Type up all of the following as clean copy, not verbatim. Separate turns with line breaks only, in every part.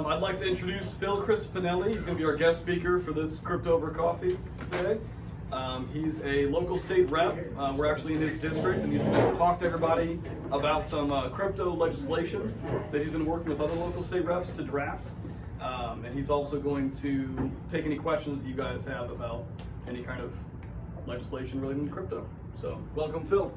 I'd like to introduce Phil Christofanelli. He's going to be our guest speaker for this Crypto Over Coffee today. He's a local state rep. We're actually in his district, and he's going to talk to everybody about some crypto legislation that he's been working with other local state reps to draft. And he's also going to take any questions that you guys have about any kind of legislation relating to crypto. So, welcome, Phil.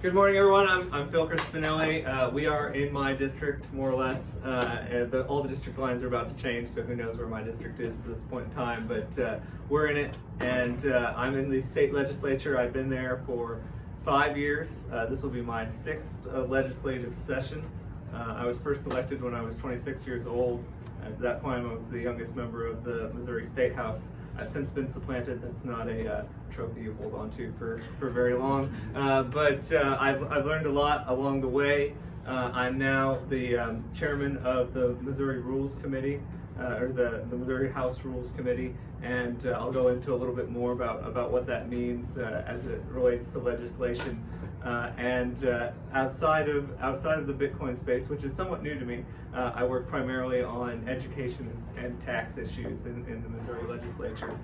Good morning, everyone. I'm Phil Christofanelli. We are in my district, more or less. And all the district lines are about to change, so who knows where my district is at this point in time. But we're in it, and I'm in the state legislature. I've been there for 5 years. This will be my 6th legislative session. I was first elected when I was 26 years old. At that point, I was the youngest member of the Missouri State House. I've since been supplanted. That's not a trophy you hold on to for very long. But I've learned a lot along the way. I'm now the chairman of the Missouri Rules Committee, or the Missouri House Rules Committee, and I'll go into a little bit more about what that means as it relates to legislation. Outside of the Bitcoin space, which is somewhat new to me, I work primarily on education and tax issues in the Missouri legislature.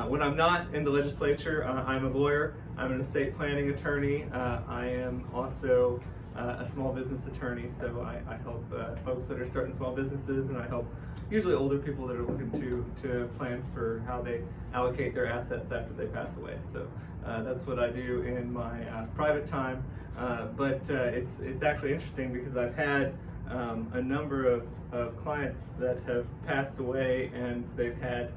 When I'm not in the legislature, I'm a lawyer. I'm an estate planning attorney. I am also a small business attorney, so I help folks that are starting small businesses, and I help usually older people that are looking to plan for how they allocate their assets after they pass away. So that's what I do in my private time. But it's actually interesting because I've had a number of clients that have passed away, and they've had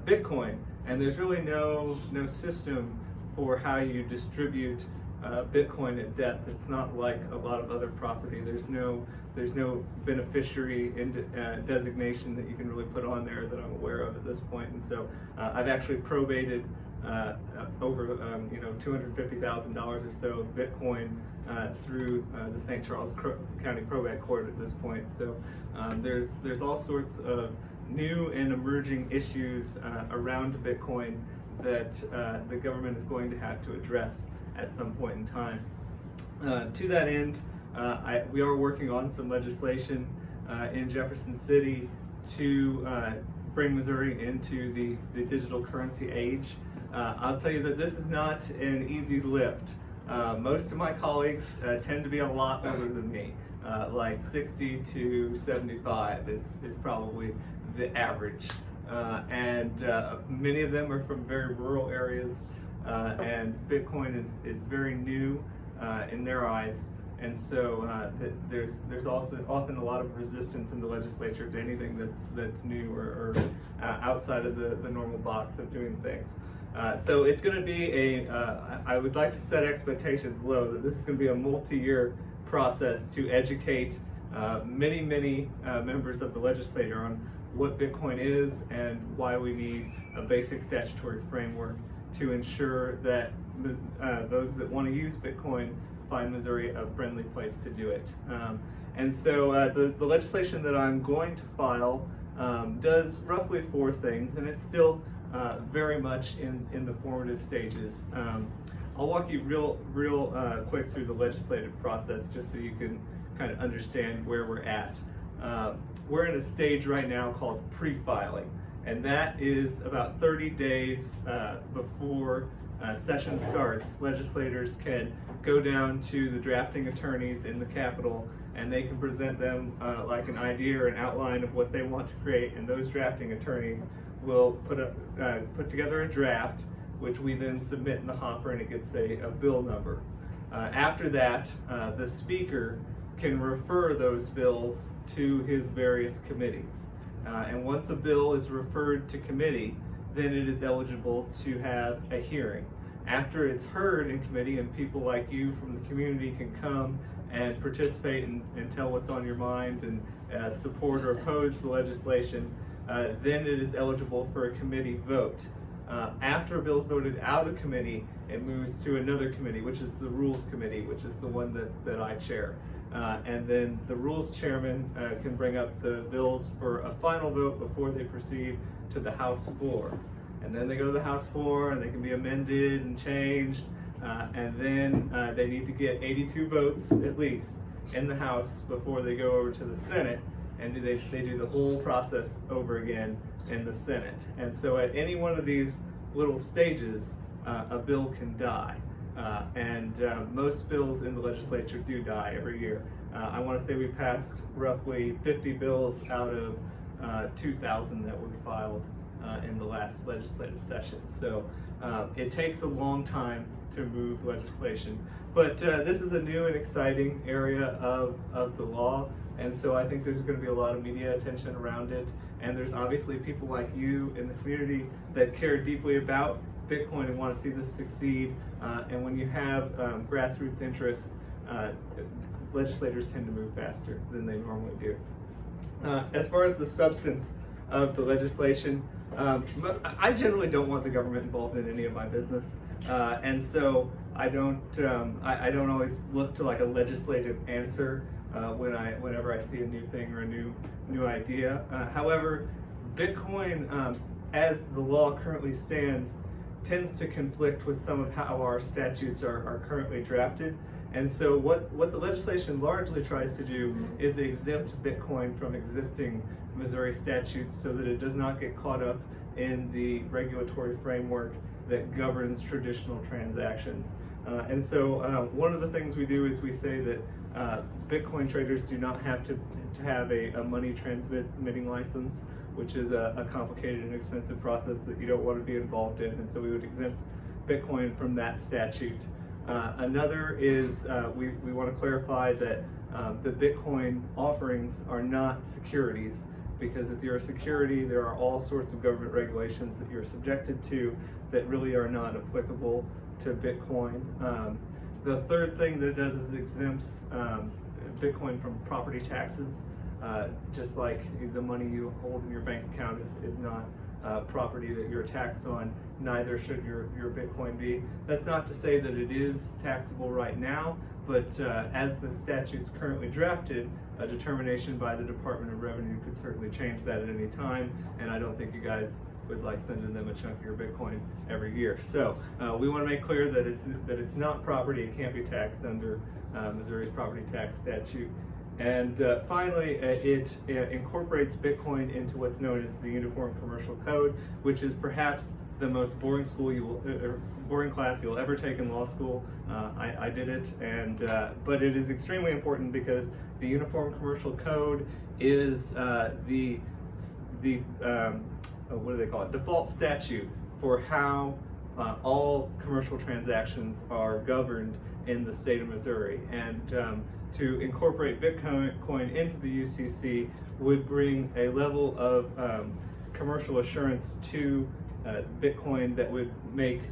Bitcoin, and there's really no system for how you distribute Bitcoin at death. It's not like a lot of other property. There's no beneficiary designation that you can really put on there that I'm aware of at this point. And so I've actually probated over $250,000 or so of Bitcoin through the St. Charles County Probate Court at this point. So there's all sorts of new and emerging issues around Bitcoin that the government is going to have to address at some point in time. To that end, we are working on some legislation in Jefferson City to bring Missouri into the digital currency age. I'll tell you that this is not an easy lift. Most of my colleagues tend to be a lot older than me, like 60 to 75 is probably the average. And many of them are from very rural areas, and Bitcoin is very new in their eyes. And so there's also often a lot of resistance in the legislature to anything that's new or outside of the normal box of doing things. So it's going to be I would like to set expectations low that this is going to be a multi-year process to educate many members of the legislature on what Bitcoin is and why we need a basic statutory framework to ensure that those that want to use Bitcoin find Missouri a friendly place to do it. And so the legislation that I'm going to file does roughly 4 things, and it's still very much in the formative stages. I'll walk you real quick through the legislative process just so you can kind of understand where we're at. We're in a stage right now called pre-filing, and that is about 30 days before session starts. Legislators can go down to the drafting attorneys in the Capitol, and they can present them like an idea or an outline of what they want to create, and those drafting attorneys will put together a draft, which we then submit in the hopper, and it gets a bill number. After that, the speaker can refer those bills to his various committees. And once a bill is referred to committee, then it is eligible to have a hearing. After it's heard in committee and people like you from the community can come and participate and tell what's on your mind and support or oppose the legislation, then it is eligible for a committee vote. After a bill is voted out of committee, it moves to another committee, which is the Rules Committee, which is the one that I chair. And then the Rules Chairman can bring up the bills for a final vote before they proceed to the House floor. And then they go to the House floor and they can be amended and changed. and then they need to get 82 votes at least in the House before they go over to the Senate, and they do the whole process over again in the Senate. And so at any one of these little stages, a bill can die. And most bills in the legislature do die every year. I want to say we passed roughly 50 bills out of 2,000 that were filed in the last legislative session. So it takes a long time to move legislation. But this is a new and exciting area of the law, and so I think there's going to be a lot of media attention around it. And there's obviously people like you in the community that care deeply about Bitcoin and want to see this succeed. And when you have grassroots interest, legislators tend to move faster than they normally do. As far as the substance of the legislation, I generally don't want the government involved in any of my business, and so I don't always look to like a legislative answer whenever I see a new thing or a new idea. However, Bitcoin, as the law currently stands, tends to conflict with some of how our statutes are currently drafted. And so what the legislation largely tries to do is exempt Bitcoin from existing Missouri statutes so that it does not get caught up in the regulatory framework that governs traditional transactions. And so one of the things we do is we say that Bitcoin traders do not have to have a money transmitting license, which is a complicated and expensive process that you don't want to be involved in. And so we would exempt Bitcoin from that statute. Another is we want to clarify that the Bitcoin offerings are not securities, because if you're a security, there are all sorts of government regulations that you're subjected to that really are not applicable to Bitcoin. The third thing that it does is it exempts Bitcoin from property taxes, just like the money you hold in your bank account is not property that you're taxed on, neither should your Bitcoin be. That's not to say that it is taxable right now, but as the statute's currently drafted, a determination by the Department of Revenue could certainly change that at any time, and I don't think you guys would like sending them a chunk of your Bitcoin every year. So we want to make clear that it's not property, it can't be taxed under Missouri's property tax statute. And finally, it incorporates Bitcoin into what's known as the Uniform Commercial Code, which is perhaps the most boring class you'll ever take in law school. I did it, and but it is extremely important because the Uniform Commercial Code is what do they call it? Default statute for how all commercial transactions are governed in the state of Missouri. And to incorporate Bitcoin into the UCC would bring a level of commercial assurance to Bitcoin that would make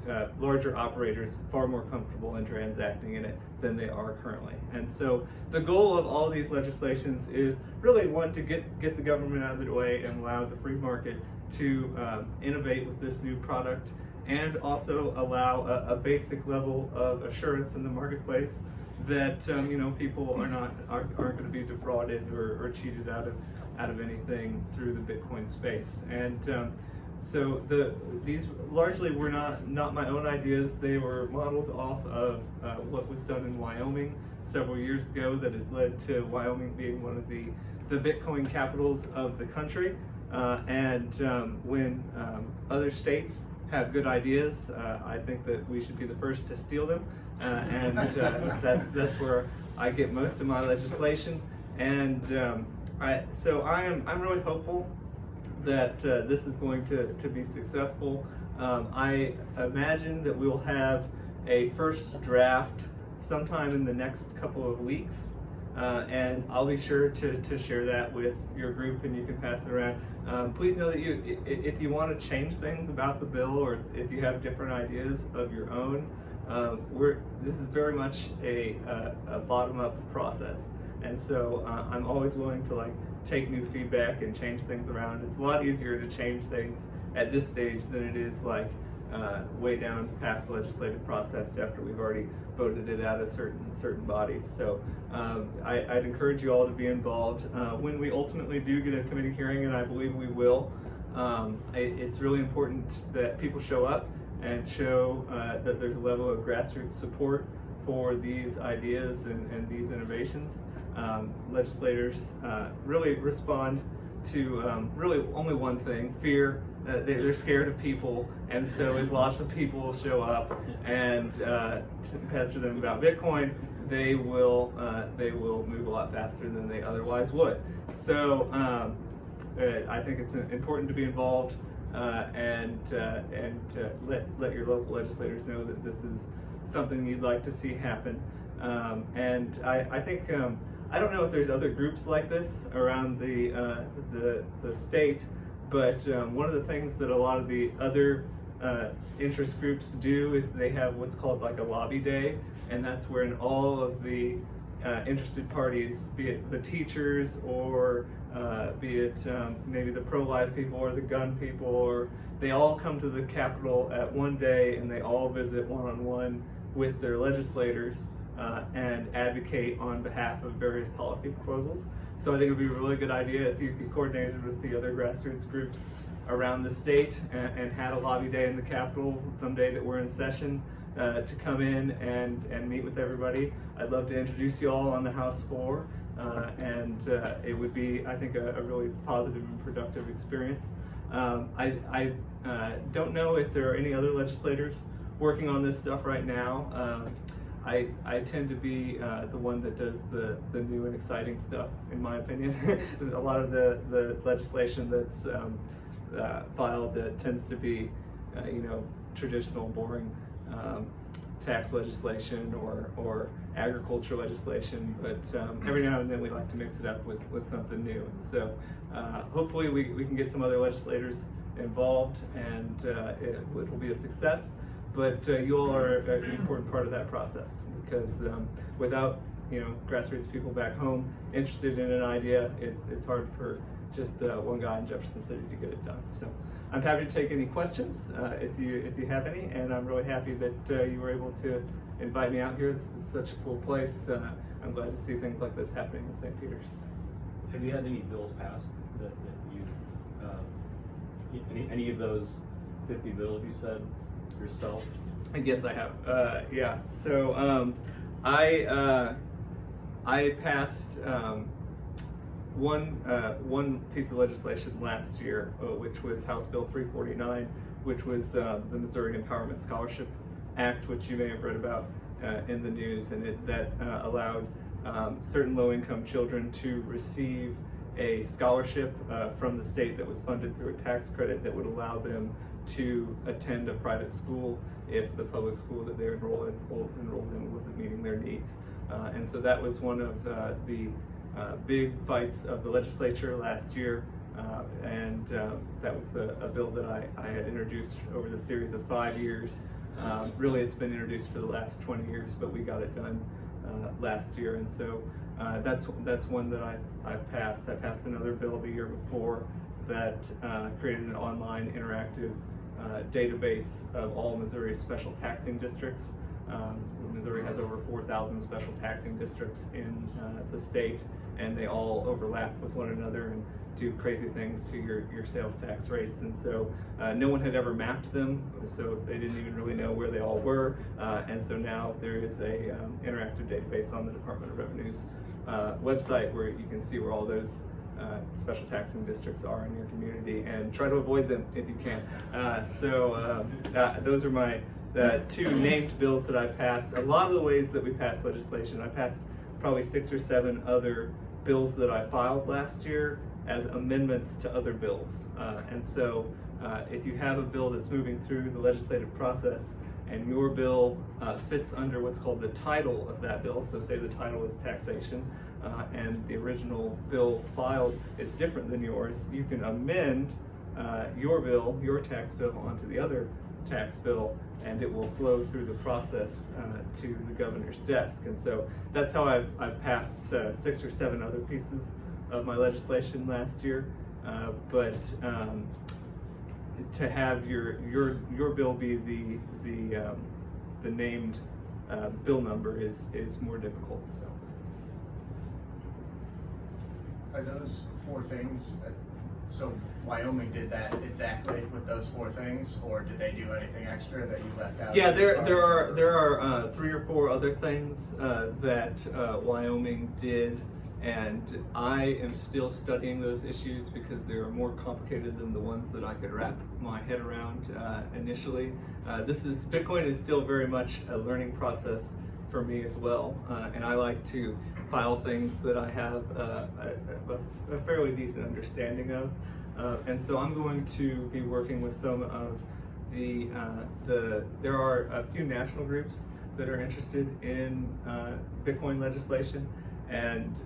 larger operators far more comfortable in transacting in it than they are currently. And so the goal of all these legislations is really one, to get the government out of the way and allow the free market to innovate with this new product, and also allow a basic level of assurance in the marketplace that people aren't going to be defrauded or cheated out of anything through the Bitcoin space. And so these largely were not my own ideas. They were modeled off of what was done in Wyoming several years ago that has led to Wyoming being one of the Bitcoin capitals of the country. When other states have good ideas, I think that we should be the first to steal them, and that's where I get most of my legislation. And I'm really hopeful that this is going to be successful. I imagine that we'll have a first draft sometime in the next couple of weeks. And I'll be sure to share that with your group, and you can pass it around. Please know that if you want to change things about the bill, or if you have different ideas of your own, this is very much a bottom-up process. And so I'm always willing to take new feedback and change things around. It's a lot easier to change things at this stage than it is way down past the legislative process after we've already voted it out of certain bodies. So I'd encourage you all to be involved. When we ultimately do get a committee hearing, and I believe we will, it's really important that people show up and show that there's a level of grassroots support for these ideas and these innovations. Legislators really respond to really only one thing: fear. They're scared of people, and so if lots of people show up and pester them about Bitcoin, they will move a lot faster than they otherwise would. So I think it's important to be involved and let your local legislators know that this is something you'd like to see happen. And I think I don't know if there's other groups like this around the state, but one of the things that a lot of the other interest groups do is they have what's called like a lobby day, and that's where all of the interested parties, be it the teachers or be it maybe the pro-life people or the gun people, or they all come to the Capitol at one day and they all visit one-on-one with their legislators and advocate on behalf of various policy proposals. So I think it would be a really good idea if you coordinated with the other grassroots groups around the state and had a lobby day in the Capitol someday that we're in session to come in and meet with everybody. I'd love to introduce you all on the House floor, and it would be, I think, a really positive and productive experience. I don't know if there are any other legislators working on this stuff right now. I tend to be the one that does the new and exciting stuff, in my opinion. A lot of the legislation that's filed tends to be, traditional, boring tax legislation or agriculture legislation, but every now and then we like to mix it up with something new. And so hopefully we can get some other legislators involved, and it will be a success. But you all are an important part of that process, because without grassroots people back home interested in an idea, it's hard for just one guy in Jefferson City to get it done. So I'm happy to take any questions if you have any, and I'm really happy that you were able to invite me out here. This is such a cool place. I'm glad to see things like this happening in St. Peter's.
Have you had any bills passed that you any of those 50 bills you said yourself?
I guess I have. Yeah. So I passed one piece of legislation last year, which was House Bill 349, which was the Missouri Empowerment Scholarship Act, which you may have read about in the news, and that allowed certain low-income children to receive a scholarship from the state that was funded through a tax credit that would allow them to attend a private school if the public school that they're enrolled in wasn't meeting their needs. And so that was one of the big fights of the legislature last year, and that was a bill that I had introduced over the series of 5 years. Really, it's been introduced for the last 20 years, but we got it done last year, and so that's one that I've passed. I passed another bill the year before that created an online interactive database of all Missouri's special taxing districts. Missouri has over 4,000 special taxing districts in the state, and they all overlap with one another and do crazy things to your sales tax rates. And so no one had ever mapped them, so they didn't even really know where they all were. And so now there is a interactive database on the Department of Revenue's website where you can see where all those special taxing districts are in your community and try to avoid them if you can. Those are my two named bills that I passed. A lot of the ways that we pass legislation, I passed probably 6 or 7 other bills that I filed last year as amendments to other bills. And so if you have a bill that's moving through the legislative process and your bill fits under what's called the title of that bill, so say the title is taxation, and the original bill filed is different than yours, you can amend your bill, your tax bill, onto the other tax bill, and it will flow through the process to the governor's desk. And so that's how I've passed 6 or 7 other pieces of my legislation last year. But to have your bill be the named bill number is more difficult. So
Are those 4 things So Wyoming did that exactly with those 4 things, or did they do anything extra that you left out?
Yeah, there are 3 or 4 other things that Wyoming did, and I am still studying those issues because they are more complicated than the ones that I could wrap my head around initially. Bitcoin is still very much a learning process for me as well, and I like to file things that I have a fairly decent understanding of, and so I'm going to be working with some of there are a few national groups that are interested in Bitcoin legislation, and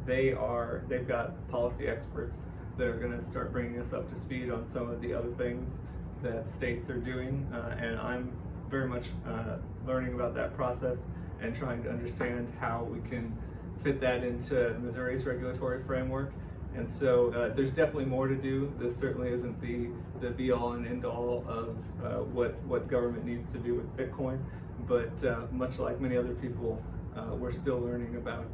they've got policy experts that are going to start bringing us up to speed on some of the other things that states are doing, and I'm very much learning about that process and trying to understand how we can fit that into Missouri's regulatory framework. And so there's definitely more to do. This certainly isn't the be-all and end-all of what government needs to do with Bitcoin, but much like many other people, we're still learning about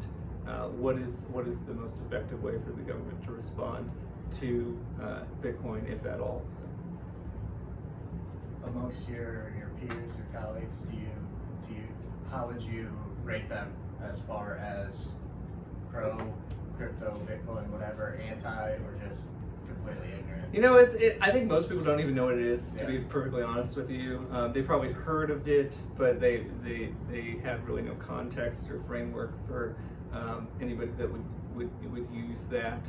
what is the most effective way for the government to respond to Bitcoin, if at all. So.
Amongst your peers, your colleagues, how would you rate them as far as pro, crypto, Bitcoin, whatever, anti, or just completely ignorant?
You know, I think most people don't even know what it is, to be perfectly honest with you. They probably heard of it, but they have really no context or framework for anybody that would use that.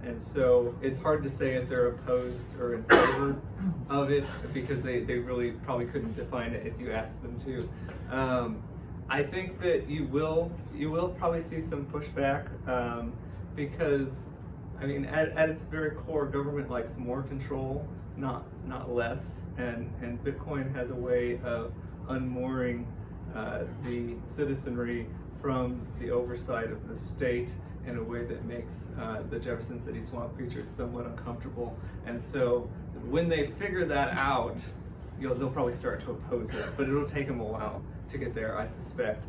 And so it's hard to say if they're opposed or in favor of it, because they really probably couldn't define it if you asked them to. I think that you will probably see some pushback, because I mean, at its very core, government likes more control, not less, and Bitcoin has a way of unmooring the citizenry from the oversight of the state in a way that makes the Jefferson City swamp creatures somewhat uncomfortable. And so when they figure that out, they'll probably start to oppose it, but it'll take them a while to get there, I suspect.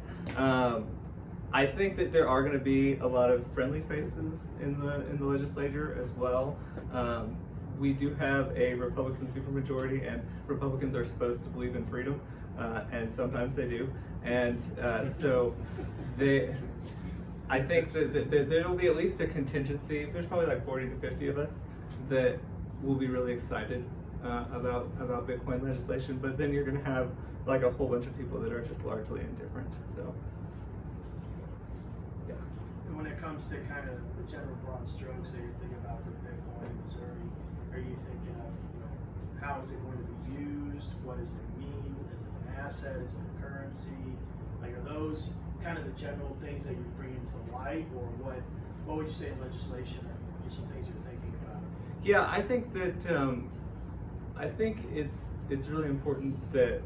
I think that there are going to be a lot of friendly faces in the legislature as well. We do have a Republican supermajority, and Republicans are supposed to believe in freedom, and sometimes they do. And so I think that there will be at least a contingency. There's probably like 40 to 50 of us that will be really excited about Bitcoin legislation, but then you're going to have like a whole bunch of people that are just largely indifferent. So, yeah.
And when it comes to kind of the general broad strokes that you're thinking about for Bitcoin in Missouri, are you thinking of, how is it going to be used? What does it mean? Is it an asset? Is it a currency? Like, are those kind of the general things that you're bringing to light, or what would you say in legislation are some things you're thinking about?
Yeah, I think that it's really important that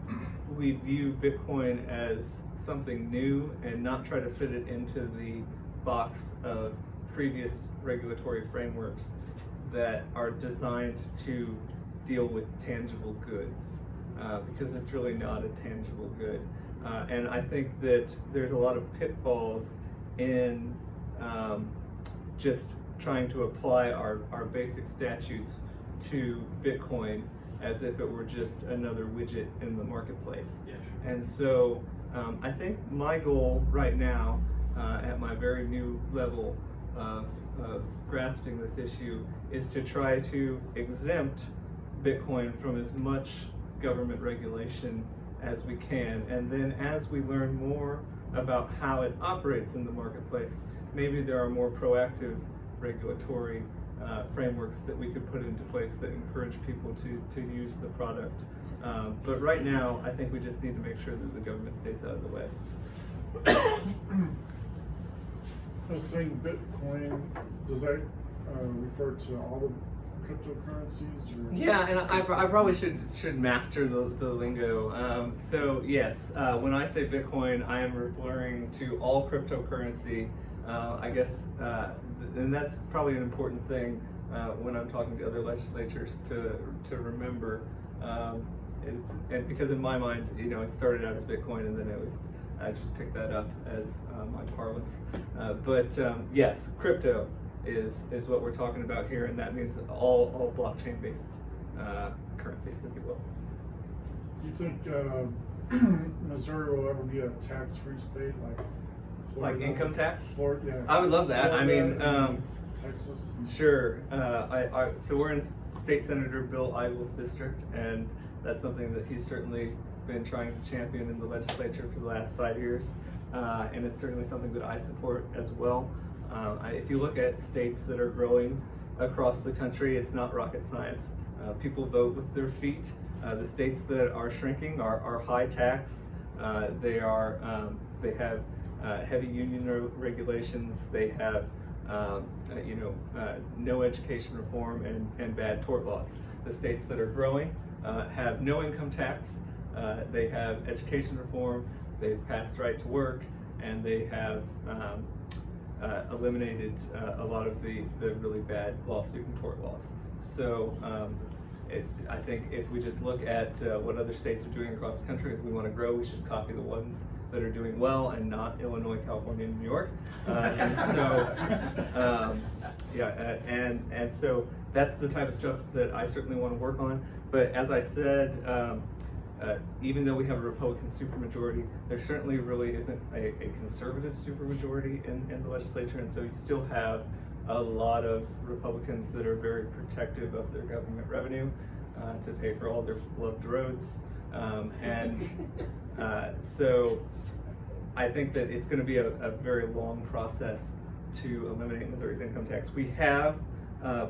we view Bitcoin as something new and not try to fit it into the box of previous regulatory frameworks that are designed to deal with tangible goods, because it's really not a tangible good. And I think that there's a lot of pitfalls in just trying to apply our basic statutes to Bitcoin as if it were just another widget in the marketplace.
Yeah.
And so I think my goal right now, at my very new level of grasping this issue, is to try to exempt Bitcoin from as much government regulation as we can. And then as we learn more about how it operates in the marketplace, maybe there are more proactive regulatory frameworks that we could put into place that encourage people to use the product. But right now, I think we just need to make sure that the government stays out of the way.
I was saying Bitcoin, does that refer to all the cryptocurrencies? Or
Yeah, and I probably should master the lingo. So yes, when I say Bitcoin, I am referring to all cryptocurrency. I guess, and that's probably an important thing when I'm talking to other legislatures to remember. And because in my mind, it started out as Bitcoin, and then I just picked that up as my parlance. But yes, crypto. is what we're talking about here, and that means all blockchain-based currencies, if you will.
Do you think Missouri will ever be a tax-free state like Florida?
Like income tax?
Florida, yeah.
I would love that.
Florida,
I mean,
Texas.
sure. So we're in State Senator Bill 𝐦𝐤𝐤𝐤's district, and that's something that he's certainly been trying to champion in the legislature for the last 5 years, and it's certainly something that I support as well. If you look at states that are growing across the country, it's not rocket science. People vote with their feet. The states that are shrinking are high tax. They have heavy union regulations. They have no education reform and bad tort laws. The states that are growing have no income tax. They have education reform. They've passed right to work, and they have eliminated a lot of the really bad lawsuit and tort laws. So I think if we just look at what other states are doing across the country, if we want to grow, we should copy the ones that are doing well, and not Illinois, California, and New York. And so that's the type of stuff that I certainly want to work on. But as I said, even though we have a Republican supermajority, there certainly really isn't a conservative supermajority in the legislature, and so you still have a lot of Republicans that are very protective of their government revenue to pay for all their beloved roads. So I think that it's going to be a very long process to eliminate Missouri's income tax. We have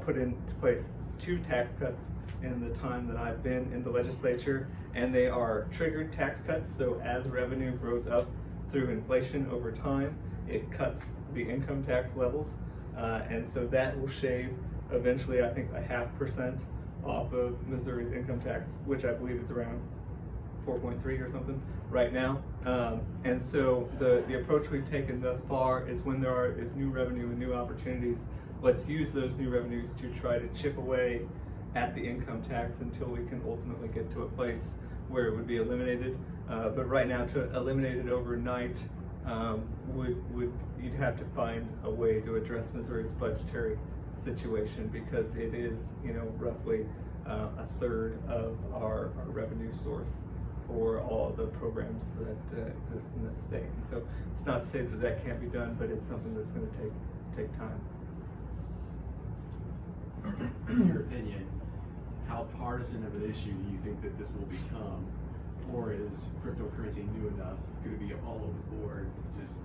put into place 2 tax cuts in the time that I've been in the legislature, and they are triggered tax cuts. So as revenue grows up through inflation over time, it cuts the income tax levels. And so that will shave eventually, I think, 0.5% off of Missouri's income tax, which I believe is around 4.3 or something right now. And so the approach we've taken thus far is when there is new revenue and new opportunities, let's use those new revenues to try to chip away at the income tax until we can ultimately get to a place where it would be eliminated. But right now, to eliminate it overnight, you'd have to find a way to address Missouri's budgetary situation, because it is, roughly 1/3 of our revenue source for all the programs that exist in this state. And so it's not to say that that can't be done, but it's something that's going to take time.
In your opinion, how partisan of an issue do you think that this will become? Or is cryptocurrency new enough? Could it be all over the board? Just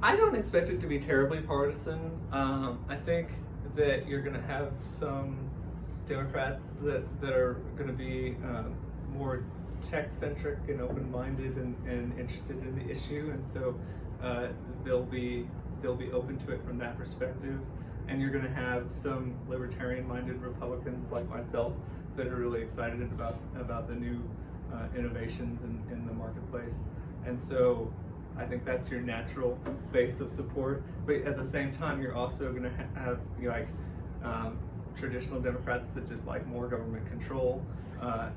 I don't expect it to be terribly partisan. I think that you're going to have some Democrats that are going to be more tech-centric and open-minded and interested in the issue, and so they'll be open to it from that perspective. And you're going to have some libertarian-minded Republicans like myself that are really excited about the new innovations in the marketplace. And so I think that's your natural base of support. But at the same time, you're also going to have traditional Democrats that just like more government control,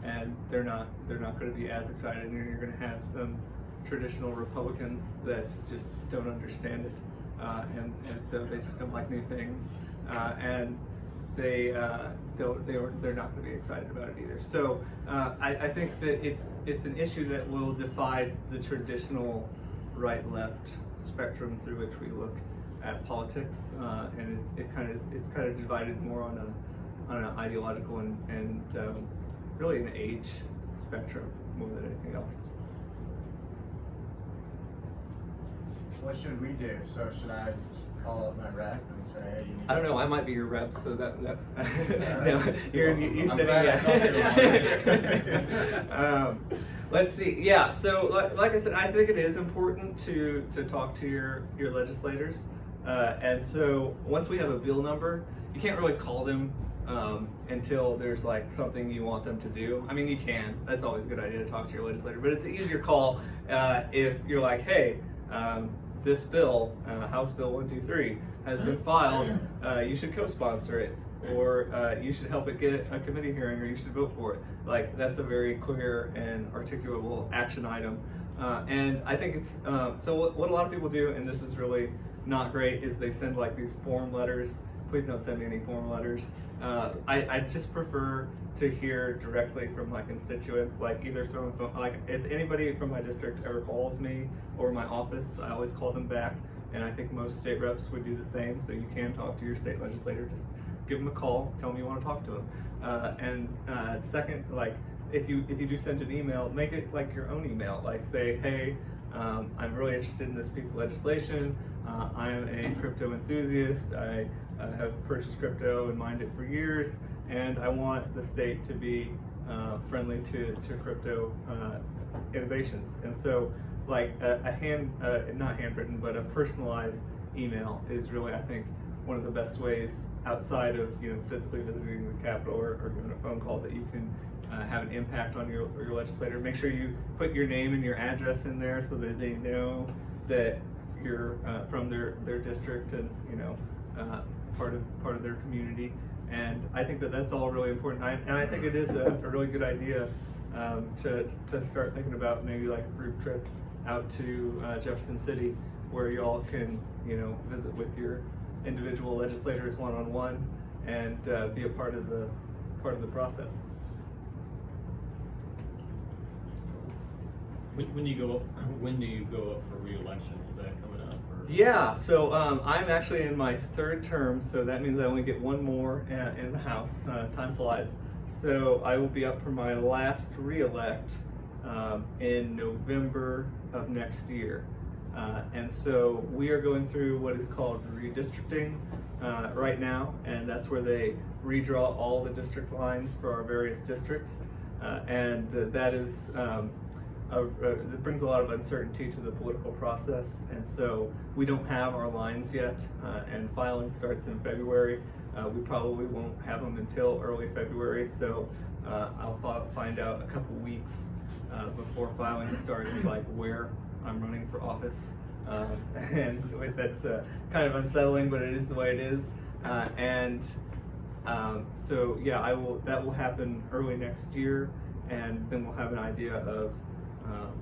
and they're not going to be as excited. And you're going to have some traditional Republicans that just don't understand it, and so they just don't like new things, and they're not going to be excited about it either. So I think that it's an issue that will divide the traditional right-left spectrum through which we look at politics, and it's kind of divided more on an ideological and really an age spectrum more than anything else.
What should we do? So should I call up my rep and say, hey, you need
I don't know. I might be your rep, so that
Right.
no, you
I'm
said
glad I talked
yeah. Let's see. Yeah. So like I said, I think it is important to talk to your legislators, and so once we have a bill number, you can't really call them until there's like something you want them to do. I mean, you can. That's always a good idea to talk to your legislator, but it's an easier call if you're like, hey. This bill, House Bill 123, has been filed. You should co-sponsor it, or you should help it get a committee hearing, or you should vote for it. Like, that's a very clear and articulable action item. And I think it's so. What a lot of people do, and this is really not great is they send like these form letters. Please don't send me any form letters. I just prefer to hear directly from my constituents, like either through phone, like if anybody from my district ever calls me or my office, I always call them back, and I think most state reps would do the same. So you can talk to your state legislator, just give them a call, tell them you want to talk to them. Second, like if you do send an email, make it like your own email. Like say, hey, I'm really interested in this piece of legislation. I'm a crypto enthusiast. I have purchased crypto and mined it for years, and I want the state to be friendly to crypto innovations. And so, like not handwritten, but a personalized email is really, I think, one of the best ways outside of physically visiting the Capitol or doing a phone call that you can have an impact on your legislator. Make sure you put your name and your address in there so that they know that you're from their district and part of their community. And I think that's all really important. And I think it is a really good idea to start thinking about maybe like a group trip out to Jefferson City, where y'all can visit with your individual legislators one-on-one and be a part of the process.
When do you go up for re-election? Is that coming up? Or?
Yeah, so I'm actually in my third term, so that means I only get one more in the House. Time flies. So I will be up for my last re-elect in November of next year. And so we are going through what is called redistricting right now, and that's where they redraw all the district lines for our various districts. That is it brings a lot of uncertainty to the political process, and so we don't have our lines yet, and filing starts in February. We probably won't have them until early February, so I'll find out a couple weeks before filing starts, like where I'm running for office, and that's kind of unsettling, but it is the way it is. So yeah, that will happen early next year, and then we'll have an idea of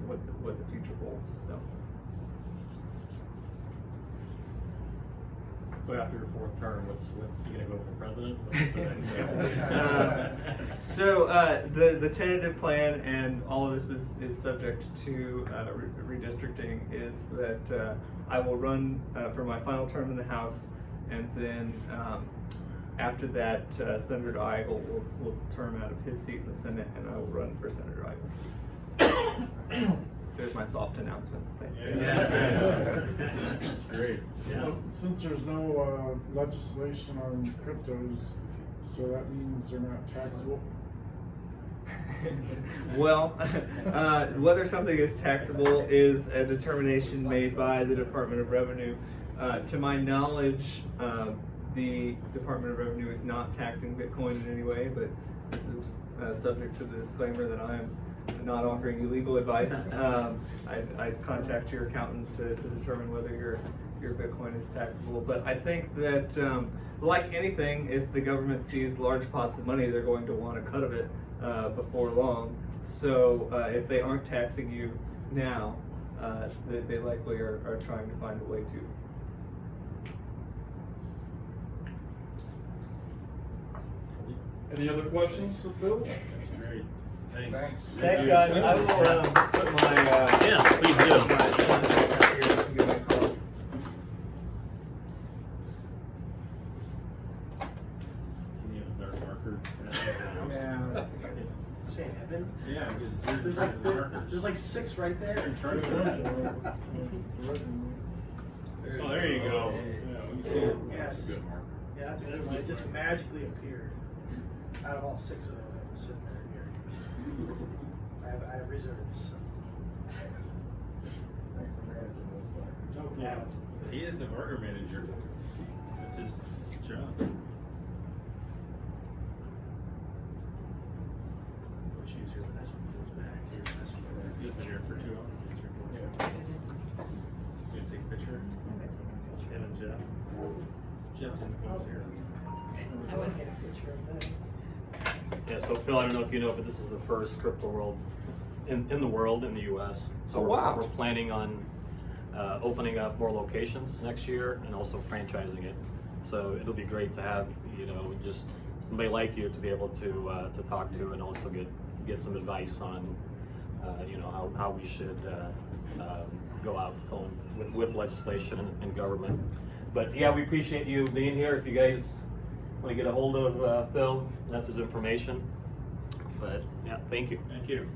what the future holds.
So after your fourth term, what's you gonna go for president?
The tentative plan, and all of this is subject to redistricting, is that I will run for my final term in the House, and then after that, Senator 𝐦𝐤𝐤 will term out of his seat in the Senate, and I will run for Senator 𝐦𝐤𝐤's seat. There's my soft announcement. Thanks.
That's great. Yeah.
Well, since there's no legislation on cryptos, so that means they're not taxable?
Well, whether something is taxable is a determination made by the Department of Revenue. To my knowledge, the Department of Revenue is not taxing Bitcoin in any way, but this is subject to the disclaimer that I am not offering you legal advice. I'd contact your accountant to determine whether your Bitcoin is taxable. But I think that, like anything, if the government sees large pots of money, they're going to want a cut of it before long. So if they aren't taxing you now, they likely are trying to find a way to.
Any other questions for Phil?
That's great.
Thanks.
Thanks, guys. I will put my
Yeah, please do.
my contact here to give me a call.
Can you have a dark marker?
Say Evan?
Yeah,
There's like 6 right there.
Oh, there you go. Yeah, we can see it.
Yes.
That's a good marker.
Yeah, that's a good one. It just magically appeared out of all 6 of them that were sitting there here. I have reserves. No problem.
Yeah, he is the marker manager. That's his job.
Which is your best one goes back. Your best one.
He's been here for 2 hours. You gonna take a picture? Ken and Jeff. Jeff didn't come here.
I want to get a picture of those.
Yeah, so Phil, I don't know if you know, but this is the first crypto world in the world, in the U.S. So
Oh, wow.
we're planning on opening up more locations next year and also franchising it. So it'll be great to have, you know, just somebody like you to be able to talk to and also get some advice on, you know, how we should go out with legislation and government. But yeah, we appreciate you being here. If you guys want to get a hold of Phil, that's his information. But yeah, thank you.
Thank you.